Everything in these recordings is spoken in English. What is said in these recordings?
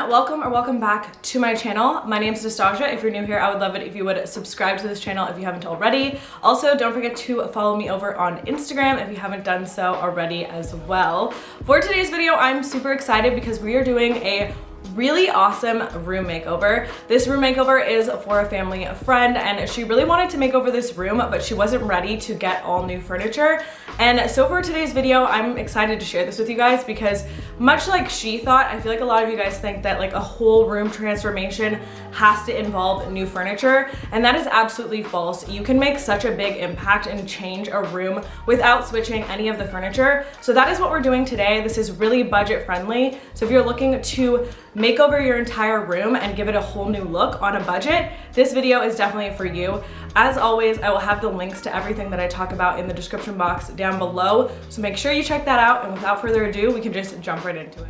welcome or welcome back to my channel. My name is Nastazsa. If you're new here, I would love it if you would subscribe to this channel if you haven't already. Also, don't forget to follow me over on Instagram if you haven't done so already as well. For today's video, I'm super excited because we are doing a really awesome room makeover. This room makeover is for a family friend, and she really wanted to make over this room, but she wasn't ready to get all new furniture. And so for today's video, I'm excited to share this with you guys because much like she thought, I feel like a lot of you guys think that like a whole room transformation has to involve new furniture, and that is absolutely false. You can make such a big impact and change a room without switching any of the furniture. So that is what we're doing today. This is really budget friendly. So if you're looking to make over your entire room and give it a whole new look on a budget, this video is definitely for you. As always, I will have the links to everything that I talk about in the description box down below, so make sure you check that out, and without further ado, we can just jump right into it.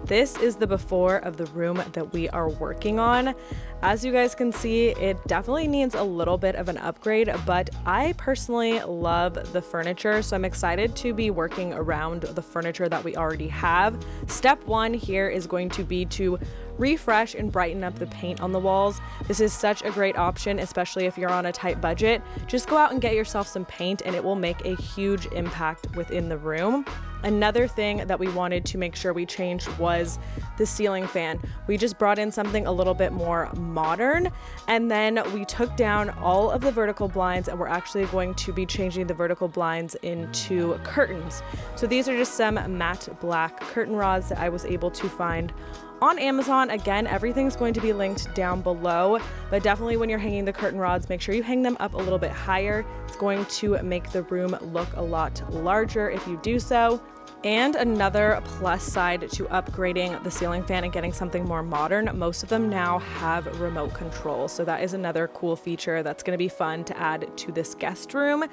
This is the before of the room that we are working on. As you guys can see, it definitely needs a little bit of an upgrade, but I personally love the furniture, so I'm excited to be working around the furniture that we already have. Step one here is going to be to refresh and brighten up the paint on the walls. This is such a great option, especially if you're on a tight budget. Just go out and get yourself some paint and it will make a huge impact within the room. Another thing that we wanted to make sure we changed was the ceiling fan. We just brought in something a little bit more modern, and then we took down all of the vertical blinds, and we're actually going to be changing the vertical blinds into curtains. So these are just some matte black curtain rods that I was able to find on Amazon. Again, everything's going to be linked down below, but definitely when you're hanging the curtain rods, make sure you hang them up a little bit higher. It's going to make the room look a lot larger if you do so. And another plus side to upgrading the ceiling fan and getting something more modern, most of them now have remote control. So that is another cool feature that's going to be fun to add to this guest room.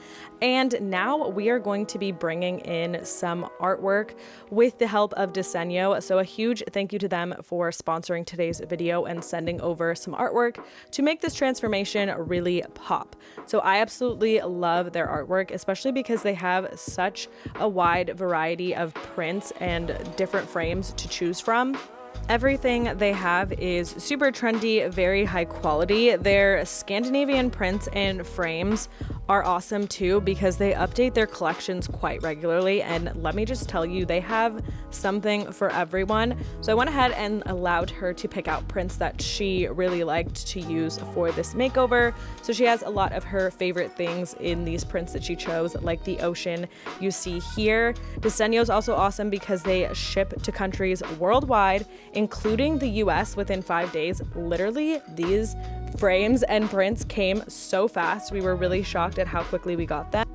And now we are going to be bringing in some artwork with the help of Desenyo. So a huge thank you to them for sponsoring today's video and sending over some artwork to make this transformation really pop. So I absolutely love their artwork, especially because they have such a wide variety of prints and different frames to choose from. Everything they have is super trendy, very high quality. Their Scandinavian prints and frames are awesome too because they update their collections quite regularly, and let me just tell you, they have something for everyone. So I went ahead and allowed her to pick out prints that she really liked to use for this makeover. So she has a lot of her favorite things in these prints that she chose, like the ocean you see here. Desenyo is also awesome because they ship to countries worldwide, including the US, within 5 days. Literally, these frames and prints came so fast. We were really shocked at how quickly we got them.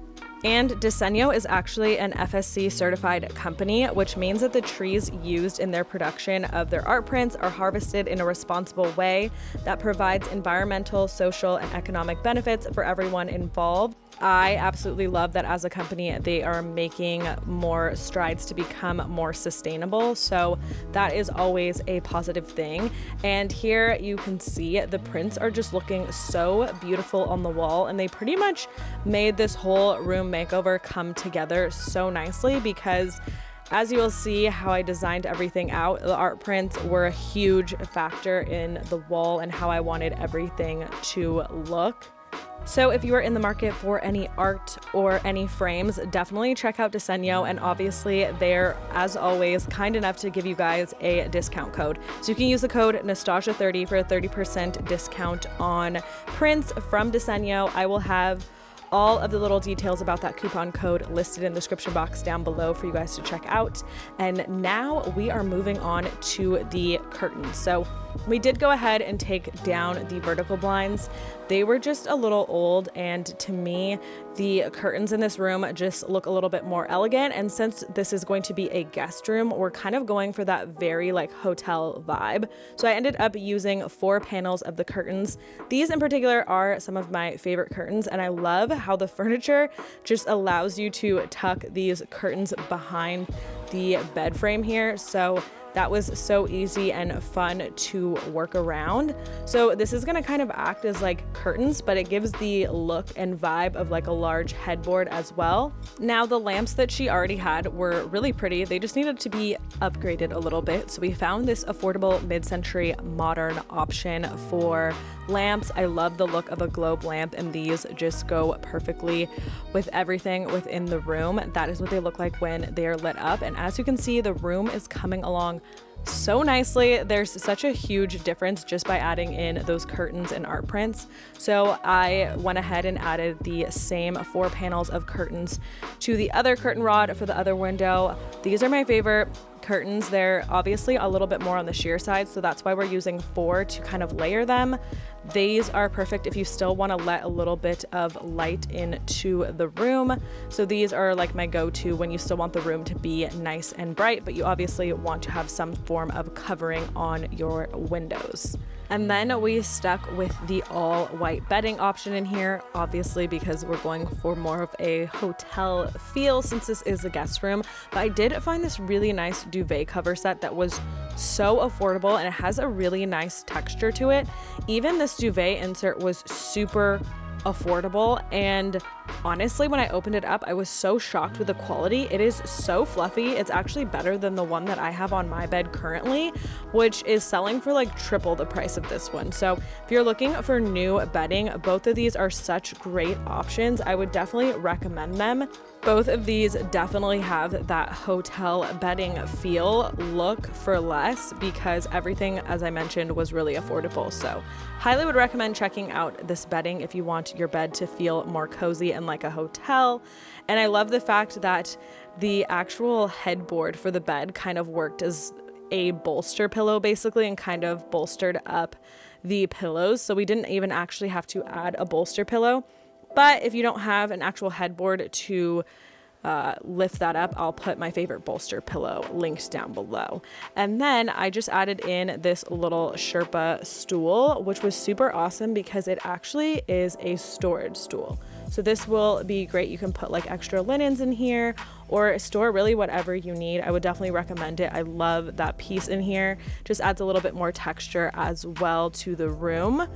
And Desenyo is actually an FSC certified company, which means that the trees used in their production of their art prints are harvested in a responsible way that provides environmental, social, and economic benefits for everyone involved. I absolutely love that as a company, they are making more strides to become more sustainable. So that is always a positive thing. And here you can see the prints are just looking so beautiful on the wall, and they pretty much made this whole room makeover come together so nicely because as you will see how I designed everything out, the art prints were a huge factor in the wall and how I wanted everything to look. So if you are in the market for any art or any frames, definitely check out Desenyo, and obviously they're, as always, kind enough to give you guys a discount code. So you can use the code Nastazsa30 for a 30% discount on prints from Desenyo. I will have all of the little details about that coupon code listed in the description box down below for you guys to check out. And now we are moving on to the curtains. So we did go ahead and take down the vertical blinds. They were just a little old, and to me, the curtains in this room just look a little bit more elegant. And since this is going to be a guest room, we're kind of going for that very like hotel vibe. So I ended up using 4 panels of the curtains. These in particular are some of my favorite curtains, and I love how the furniture just allows you to tuck these curtains behind the bed frame here. So that was so easy and fun to work around. So this is gonna kind of act as like curtains, but it gives the look and vibe of like a large headboard as well. Now the lamps that she already had were really pretty. They just needed to be upgraded a little bit. So we found this affordable mid-century modern option for lamps. I love the look of a globe lamp, and these just go perfectly with everything within the room. That is what they look like when they are lit up. And as you can see, the room is coming along so nicely. There's such a huge difference just by adding in those curtains and art prints. So I went ahead and added the same 4 panels of curtains to the other curtain rod for the other window. These are my favorite curtains. They're obviously a little bit more on the sheer side, so that's why we're using 4 to kind of layer them. These are perfect if you still want to let a little bit of light into the room. So these are like my go-to when you still want the room to be nice and bright, but you obviously want to have some form of covering on your windows. And then we stuck with the all white bedding option in here, obviously because we're going for more of a hotel feel since this is a guest room. But I did find this really nice duvet cover set that was so affordable, and it has a really nice texture to it. Even this duvet insert was super affordable, and honestly, when I opened it up, I was so shocked with the quality. It is so fluffy. It's actually better than the one that I have on my bed currently, which is selling for like triple the price of this one. So if you're looking for new bedding, both of these are such great options. I would definitely recommend them. Both of these definitely have that hotel bedding feel, look for less, because everything, as I mentioned, was really affordable. So highly would recommend checking out this bedding if you want your bed to feel more cozy and like a hotel. And I love the fact that the actual headboard for the bed kind of worked as a bolster pillow basically, and kind of bolstered up the pillows. So we didn't even actually have to add a bolster pillow. But if you don't have an actual headboard to lift that up, I'll put my favorite bolster pillow linked down below. And then I just added in this little Sherpa stool, which was super awesome because it actually is a storage stool. So this will be great. You can put like extra linens in here or store really whatever you need. I would definitely recommend it. I love that piece in here. Just adds a little bit more texture as well to the room.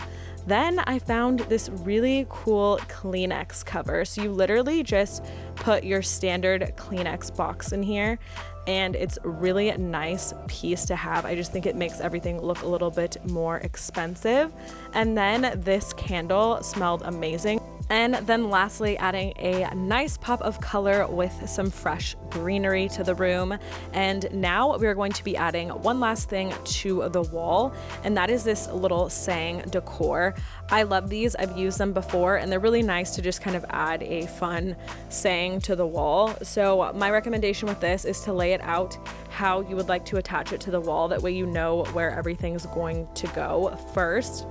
Then I found this really cool Kleenex cover. So you literally just put your standard Kleenex box in here, and it's a really nice piece to have. I just think it makes everything look a little bit more expensive. And then this candle smelled amazing. And then lastly, adding a nice pop of color with some fresh greenery to the room. And now we're going to be adding one last thing to the wall, and that is this little saying decor. I love these. I've used them before, and they're really nice to just kind of add a fun saying to the wall. So my recommendation with this is to lay it out how you would like to attach it to the wall. That way you know where everything's going to go first.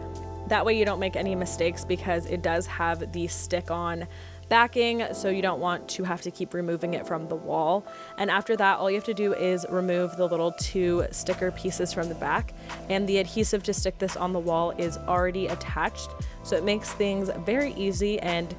That way you don't make any mistakes, because it does have the stick-on backing, so you don't want to have to keep removing it from the wall. And after that, all you have to do is remove the little 2 sticker pieces from the back, and the adhesive to stick this on the wall is already attached. So it makes things very easy, and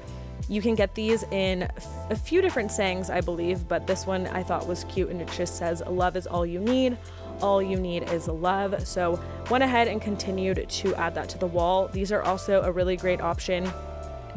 you can get these in a few different sayings, I believe, but this one I thought was cute, and it just says, "Love is all you need. All you need is love." So went ahead and continued to add that to the wall. These are also a really great option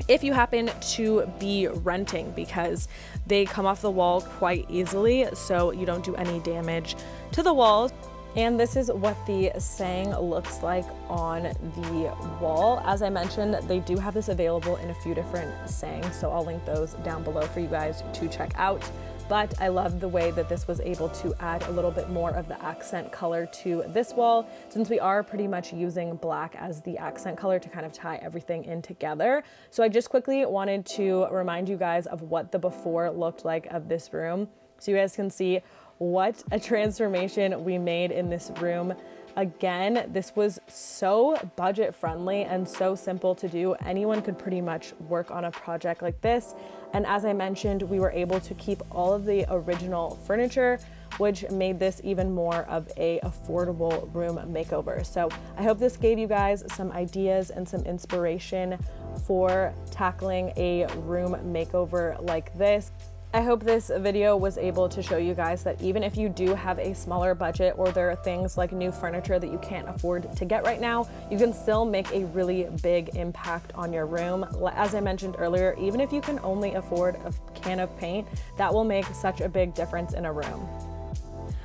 if you happen to be renting, because they come off the wall quite easily, so you don't do any damage to the walls. And this is what the saying looks like on the wall. As I mentioned, they do have this available in a few different sayings, so I'll link those down below for you guys to check out. But I love the way that this was able to add a little bit more of the accent color to this wall, since we are pretty much using black as the accent color to kind of tie everything in together. So I just quickly wanted to remind you guys of what the before looked like of this room, so you guys can see what a transformation we made in this room. Again, this was so budget friendly and so simple to do. Anyone could pretty much work on a project like this. And as I mentioned, we were able to keep all of the original furniture, which made this even more of a affordable room makeover. So I hope this gave you guys some ideas and some inspiration for tackling a room makeover like this. I hope this video was able to show you guys that even if you do have a smaller budget or there are things like new furniture that you can't afford to get right now, you can still make a really big impact on your room. As I mentioned earlier, even if you can only afford a can of paint, that will make such a big difference in a room.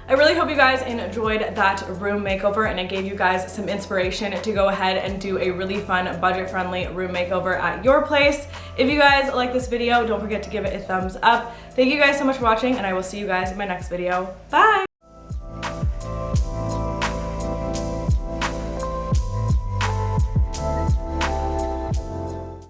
I really hope you guys enjoyed that room makeover and it gave you guys some inspiration to go ahead and do a really fun, budget-friendly room makeover at your place. If you guys like this video, don't forget to give it a thumbs up. Thank you guys so much for watching, and I will see you guys in my next video. Bye!